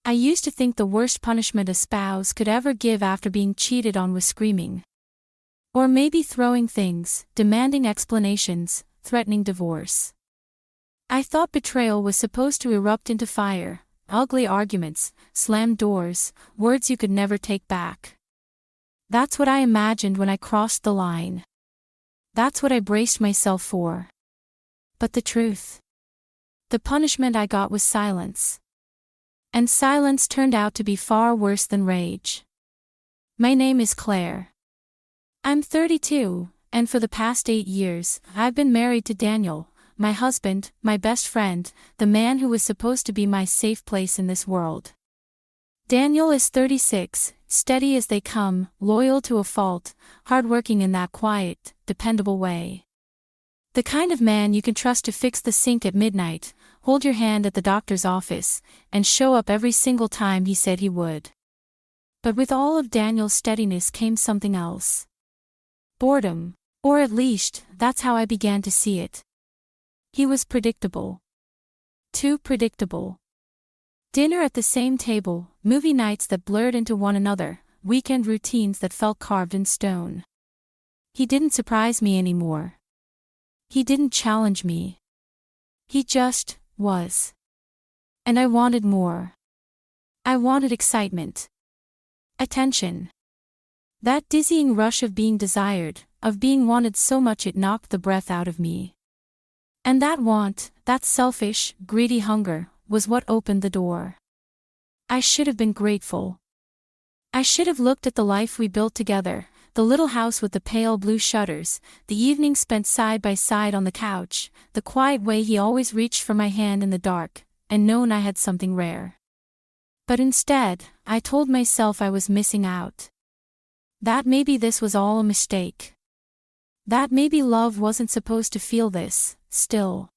I used to think the worst punishment a spouse could ever give after being cheated on was screaming. Or maybe throwing things, demanding explanations, threatening divorce. I thought betrayal was supposed to erupt into fire, ugly arguments, slammed doors, words you could never take back. That's what I imagined when I crossed the line. That's what I braced myself for. But the truth? The punishment I got was silence. And silence turned out to be far worse than rage. My name is Claire. I'm 32, and for the past 8 years, I've been married to Daniel, my husband, my best friend, the man who was supposed to be my safe place in this world. Daniel is 36, steady as they come, loyal to a fault, hardworking in that quiet, dependable way. The kind of man you can trust to fix the sink at midnight, hold your hand at the doctor's office, and show up every single time he said he would. But with all of Daniel's steadiness came something else. Boredom. Or at least, that's how I began to see it. He was predictable. Too predictable. Dinner at the same table, movie nights that blurred into one another, weekend routines that felt carved in stone. He didn't surprise me anymore. He didn't challenge me. He just was. And I wanted more. I wanted excitement. Attention. That dizzying rush of being desired, of being wanted so much it knocked the breath out of me. And that want, that selfish, greedy hunger, was what opened the door. I should have been grateful. I should have looked at the life we built together, the little house with the pale blue shutters, the evenings spent side by side on the couch, the quiet way he always reached for my hand in the dark, and known I had something rare. But instead, I told myself I was missing out. That maybe this was all a mistake. That maybe love wasn't supposed to feel this, still.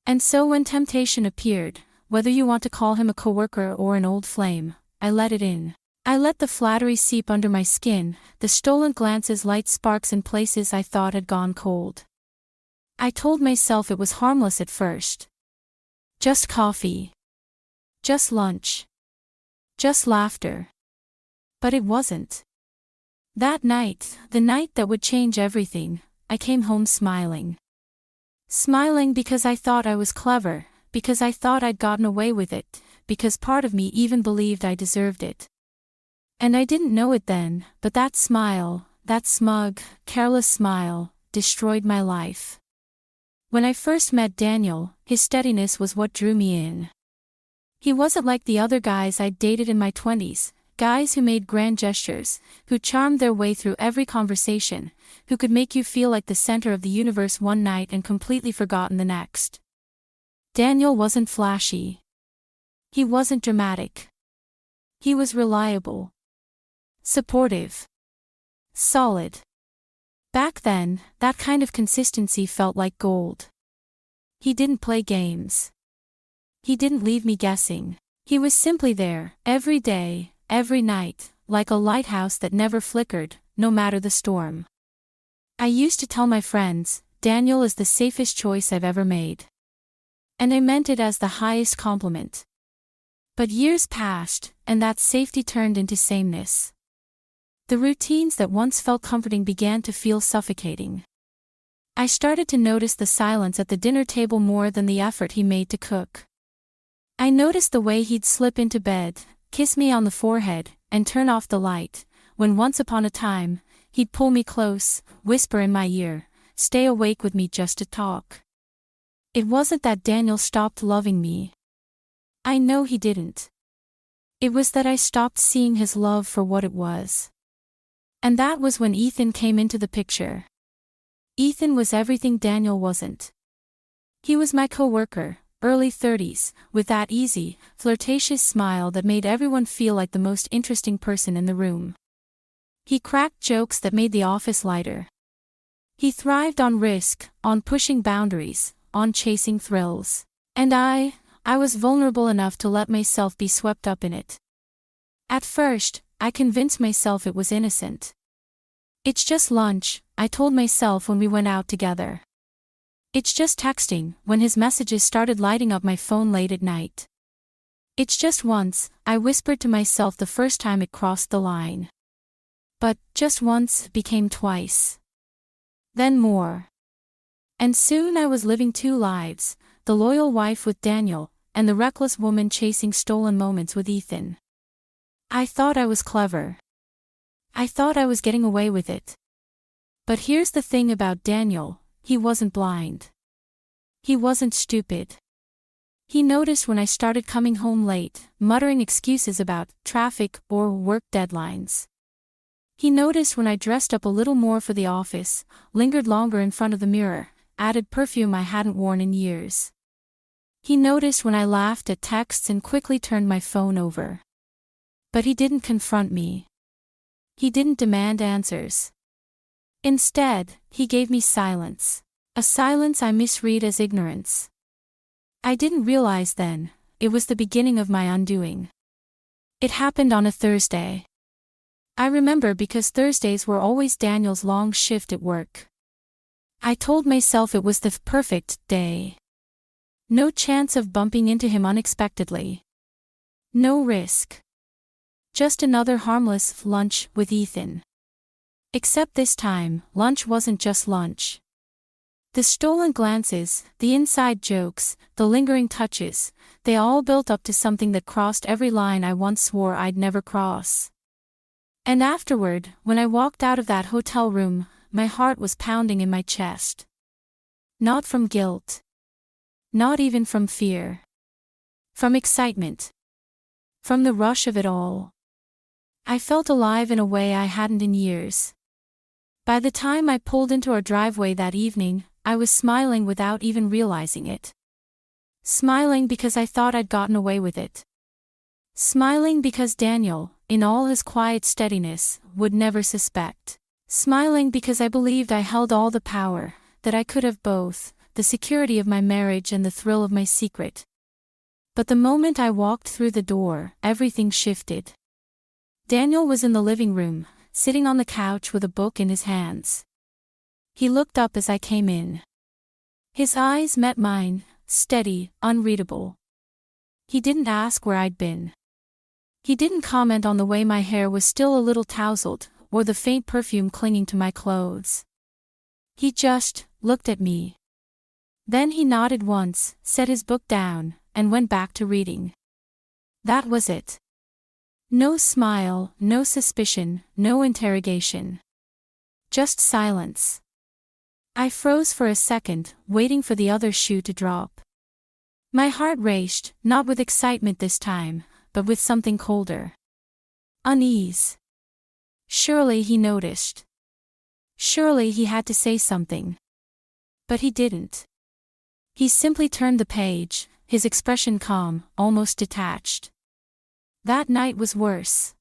And so when temptation appeared, whether you want to call him a coworker or an old flame, I let it in. I let the flattery seep under my skin, the stolen glances light sparks in places I thought had gone cold. I told myself it was harmless at first. Just coffee. Just lunch. Just laughter. But it wasn't. That night, the night that would change everything, I came home smiling. Smiling because I thought I was clever, because I thought I'd gotten away with it, because part of me even believed I deserved it. And I didn't know it then, but that smile, that smug, careless smile, destroyed my life. When I first met Daniel, his steadiness was what drew me in. He wasn't like the other guys I'd dated in my 20s, guys who made grand gestures, who charmed their way through every conversation, who could make you feel like the center of the universe one night and completely forgotten the next. Daniel wasn't flashy. He wasn't dramatic. He was reliable. Supportive. Solid. Back then, that kind of consistency felt like gold. He didn't play games. He didn't leave me guessing. He was simply there, every day, every night, like a lighthouse that never flickered, no matter the storm. I used to tell my friends, Daniel is the safest choice I've ever made. And I meant it as the highest compliment. But years passed, and that safety turned into sameness. The routines that once felt comforting began to feel suffocating. I started to notice the silence at the dinner table more than the effort he made to cook. I noticed the way he'd slip into bed, kiss me on the forehead, and turn off the light, when once upon a time, he'd pull me close, whisper in my ear, stay awake with me just to talk. It wasn't that Daniel stopped loving me. I know he didn't. It was that I stopped seeing his love for what it was. And that was when Ethan came into the picture. Ethan was everything Daniel wasn't. He was my coworker, early 30s, with that easy, flirtatious smile that made everyone feel like the most interesting person in the room. He cracked jokes that made the office lighter. He thrived on risk, on pushing boundaries, on chasing thrills. And I was vulnerable enough to let myself be swept up in it. At first, I convinced myself it was innocent. It's just lunch, I told myself when we went out together. It's just texting, when his messages started lighting up my phone late at night. It's just once, I whispered to myself the first time it crossed the line. But, just once, became twice. Then more. And soon I was living two lives, the loyal wife with Daniel, and the reckless woman chasing stolen moments with Ethan. I thought I was clever. I thought I was getting away with it. But here's the thing about Daniel, he wasn't blind. He wasn't stupid. He noticed when I started coming home late, muttering excuses about traffic or work deadlines. He noticed when I dressed up a little more for the office, lingered longer in front of the mirror, added perfume I hadn't worn in years. He noticed when I laughed at texts and quickly turned my phone over. But he didn't confront me. He didn't demand answers. Instead, he gave me silence. A silence I misread as ignorance. I didn't realize then, it was the beginning of my undoing. It happened on a Thursday. I remember because Thursdays were always Daniel's long shift at work. I told myself it was the perfect day. No chance of bumping into him unexpectedly. No risk. Just another harmless lunch with Ethan. Except this time, lunch wasn't just lunch. The stolen glances, the inside jokes, the lingering touches, they all built up to something that crossed every line I once swore I'd never cross. And afterward, when I walked out of that hotel room, my heart was pounding in my chest. Not from guilt. Not even from fear. From excitement. From the rush of it all. I felt alive in a way I hadn't in years. By the time I pulled into our driveway that evening, I was smiling without even realizing it. Smiling because I thought I'd gotten away with it. Smiling because Daniel, in all his quiet steadiness, would never suspect. Smiling because I believed I held all the power, that I could have both, the security of my marriage and the thrill of my secret. But the moment I walked through the door, everything shifted. Daniel was in the living room, sitting on the couch with a book in his hands. He looked up as I came in. His eyes met mine, steady, unreadable. He didn't ask where I'd been. He didn't comment on the way my hair was still a little tousled, or the faint perfume clinging to my clothes. He just looked at me. Then he nodded once, set his book down, and went back to reading. That was it. No smile, no suspicion, no interrogation. Just silence. I froze for a second, waiting for the other shoe to drop. My heart raced, not with excitement this time, but with something colder. Unease. Surely he noticed. Surely he had to say something. But he didn't. He simply turned the page, his expression calm, almost detached. That night was worse.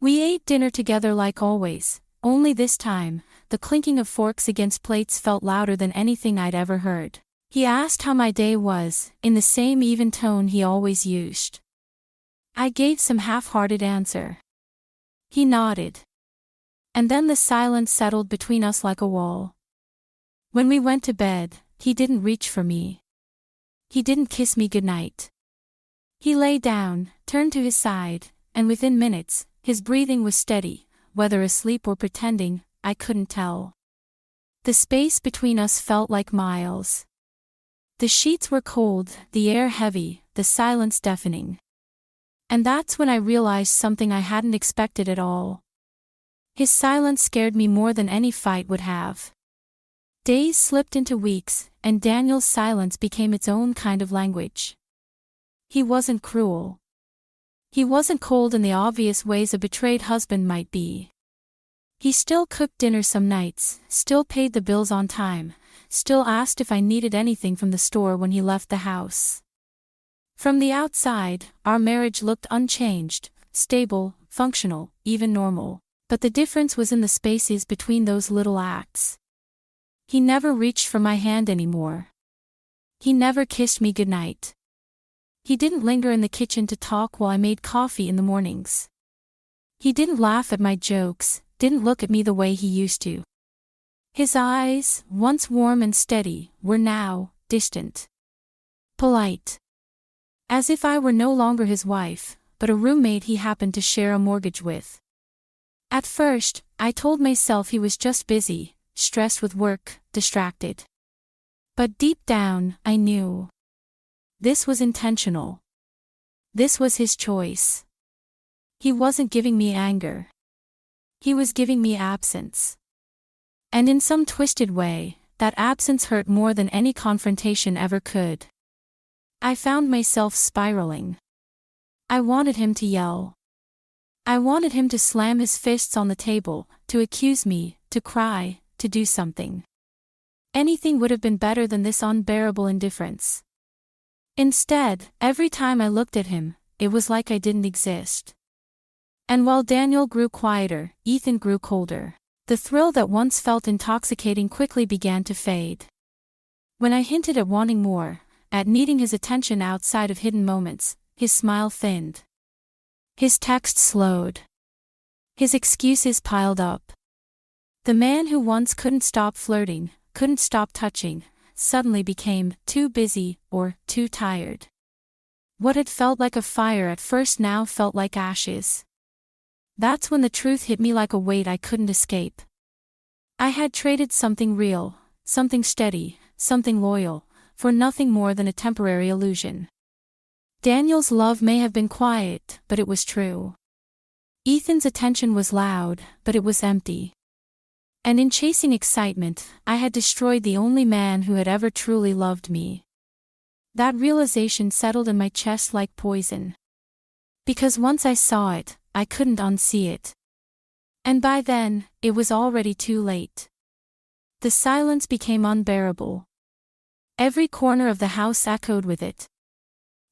We ate dinner together like always, only this time, the clinking of forks against plates felt louder than anything I'd ever heard. He asked how my day was, in the same even tone he always used. I gave some half-hearted answer. He nodded. And then the silence settled between us like a wall. When we went to bed, he didn't reach for me. He didn't kiss me goodnight. He lay down, turned to his side, and within minutes, his breathing was steady, whether asleep or pretending, I couldn't tell. The space between us felt like miles. The sheets were cold, the air heavy, the silence deafening. And that's when I realized something I hadn't expected at all. His silence scared me more than any fight would have. Days slipped into weeks, and Daniel's silence became its own kind of language. He wasn't cruel. He wasn't cold in the obvious ways a betrayed husband might be. He still cooked dinner some nights, still paid the bills on time, still asked if I needed anything from the store when he left the house. From the outside, our marriage looked unchanged, stable, functional, even normal. But the difference was in the spaces between those little acts. He never reached for my hand anymore. He never kissed me goodnight. He didn't linger in the kitchen to talk while I made coffee in the mornings. He didn't laugh at my jokes, didn't look at me the way he used to. His eyes, once warm and steady, were now distant. Polite. As if I were no longer his wife, but a roommate he happened to share a mortgage with. At first, I told myself he was just busy, stressed with work, distracted. But deep down, I knew. This was intentional. This was his choice. He wasn't giving me anger. He was giving me absence. And in some twisted way, that absence hurt more than any confrontation ever could. I found myself spiraling. I wanted him to yell. I wanted him to slam his fists on the table, to accuse me, to cry, to do something. Anything would have been better than this unbearable indifference. Instead, every time I looked at him, it was like I didn't exist. And while Daniel grew quieter, Ethan grew colder. The thrill that once felt intoxicating quickly began to fade. When I hinted at wanting more, at needing his attention outside of hidden moments, his smile thinned. His text slowed. His excuses piled up. The man who once couldn't stop flirting, couldn't stop touching, suddenly became too busy or too tired. What had felt like a fire at first now felt like ashes. That's when the truth hit me like a weight I couldn't escape. I had traded something real, something steady, something loyal, for nothing more than a temporary illusion. Daniel's love may have been quiet, but it was true. Ethan's attention was loud, but it was empty. And in chasing excitement, I had destroyed the only man who had ever truly loved me. That realization settled in my chest like poison. Because once I saw it, I couldn't unsee it. And by then, it was already too late. The silence became unbearable. Every corner of the house echoed with it.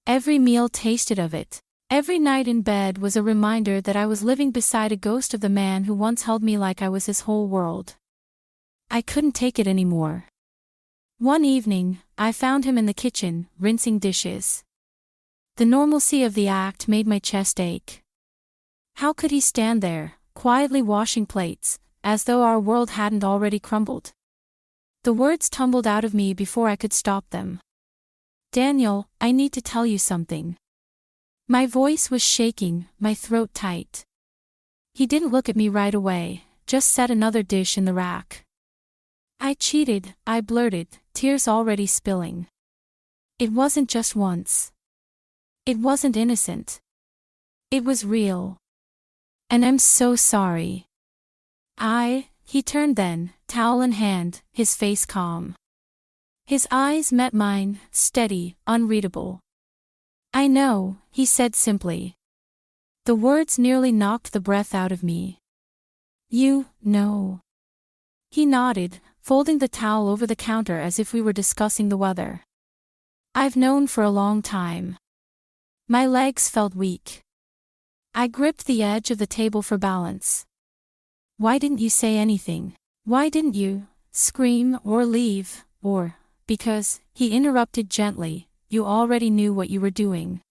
Every meal tasted of it. Every night in bed was a reminder that I was living beside a ghost of the man who once held me like I was his whole world. I couldn't take it anymore. One evening, I found him in the kitchen, rinsing dishes. The normalcy of the act made my chest ache. How could he stand there, quietly washing plates, as though our world hadn't already crumbled? The words tumbled out of me before I could stop them. "Daniel, I need to tell you something." My voice was shaking, my throat tight. He didn't look at me right away, just set another dish in the rack. "I cheated," I blurted, tears already spilling. It wasn't just once. It wasn't innocent. It was real. "And I'm so sorry." He turned then, towel in hand, his face calm. His eyes met mine, steady, unreadable. "I know," he said simply. The words nearly knocked the breath out of me. "You know." He nodded, folding the towel over the counter as if we were discussing the weather. "I've known for a long time." My legs felt weak. I gripped the edge of the table for balance. "Why didn't you say anything? Why didn't you scream or leave, or..." "Because," he interrupted gently, "you already knew what you were doing.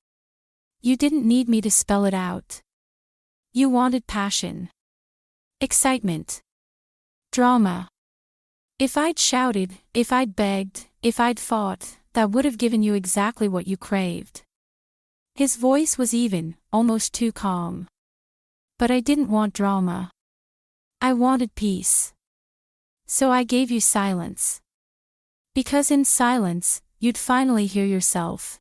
You didn't need me to spell it out. You wanted passion. Excitement. Drama. If I'd shouted, if I'd begged, if I'd fought, that would have given you exactly what you craved." His voice was even, almost too calm. "But I didn't want drama. I wanted peace. So I gave you silence. Because in silence, you'd finally hear yourself."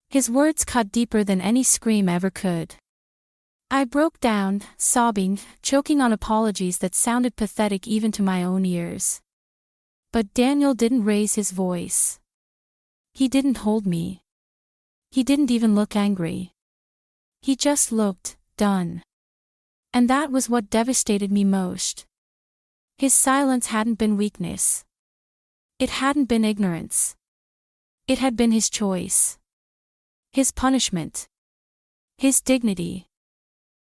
His words cut deeper than any scream ever could. I broke down, sobbing, choking on apologies that sounded pathetic even to my own ears. But Daniel didn't raise his voice. He didn't hold me. He didn't even look angry. He just looked, done. And that was what devastated me most. His silence hadn't been weakness. It hadn't been ignorance. It had been his choice. His punishment. His dignity.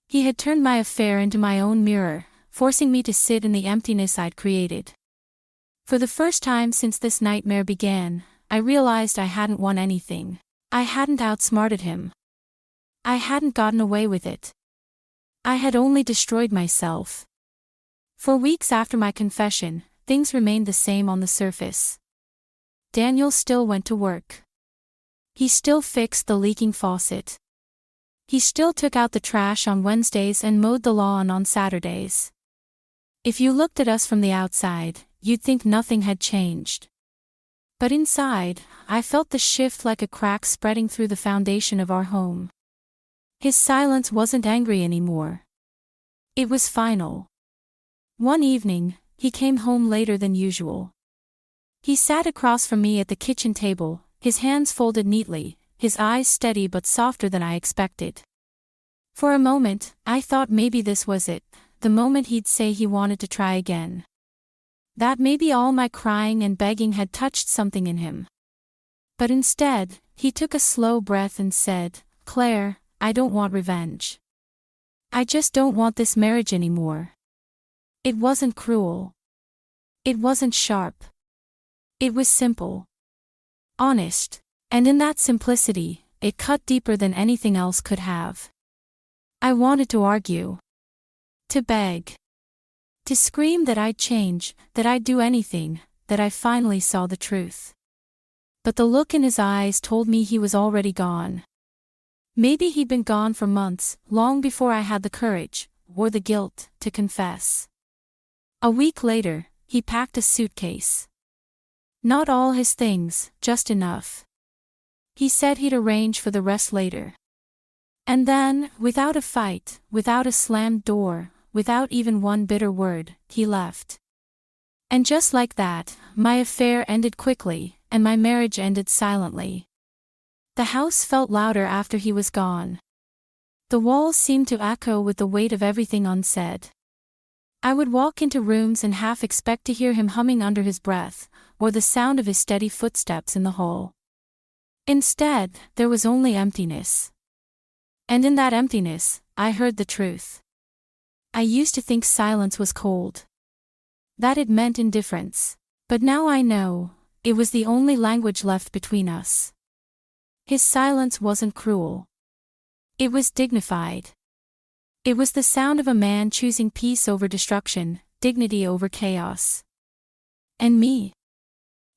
He had turned my affair into my own mirror, forcing me to sit in the emptiness I'd created. For the first time since this nightmare began, I realized I hadn't won anything. I hadn't outsmarted him. I hadn't gotten away with it. I had only destroyed myself. For weeks after my confession, things remained the same on the surface. Daniel still went to work. He still fixed the leaking faucet. He still took out the trash on Wednesdays and mowed the lawn on Saturdays. If you looked at us from the outside, you'd think nothing had changed. But inside, I felt the shift like a crack spreading through the foundation of our home. His silence wasn't angry anymore. It was final. One evening, he came home later than usual. He sat across from me at the kitchen table, his hands folded neatly, his eyes steady but softer than I expected. For a moment, I thought maybe this was it, the moment he'd say he wanted to try again. That maybe all my crying and begging had touched something in him. But instead, he took a slow breath and said, "Claire, I don't want revenge. I just don't want this marriage anymore." It wasn't cruel. It wasn't sharp. It was simple. Honest. And in that simplicity, it cut deeper than anything else could have. I wanted to argue. To beg. To scream that I'd change, that I'd do anything, that I finally saw the truth. But the look in his eyes told me he was already gone. Maybe he'd been gone for months, long before I had the courage, or the guilt, to confess. A week later, he packed a suitcase. Not all his things, just enough. He said he'd arrange for the rest later. And then, without a fight, without a slammed door, without even one bitter word, he left. And just like that, my affair ended quickly, and my marriage ended silently. The house felt louder after he was gone. The walls seemed to echo with the weight of everything unsaid. I would walk into rooms and half expect to hear him humming under his breath, or the sound of his steady footsteps in the hall. Instead, there was only emptiness. And in that emptiness, I heard the truth. I used to think silence was cold. That it meant indifference. But now I know, it was the only language left between us. His silence wasn't cruel. It was dignified. It was the sound of a man choosing peace over destruction, dignity over chaos. And me?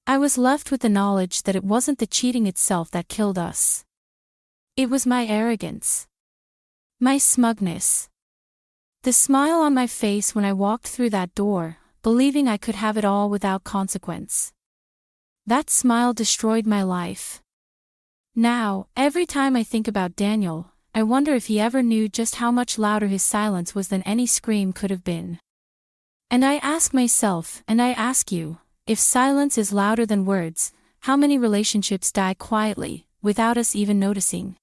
I was left with the knowledge that it wasn't the cheating itself that killed us. It was my arrogance. My smugness. The smile on my face when I walked through that door, believing I could have it all without consequence. That smile destroyed my life. Now, every time I think about Daniel, I wonder if he ever knew just how much louder his silence was than any scream could have been. And I ask myself, and I ask you, if silence is louder than words, how many relationships die quietly, without us even noticing?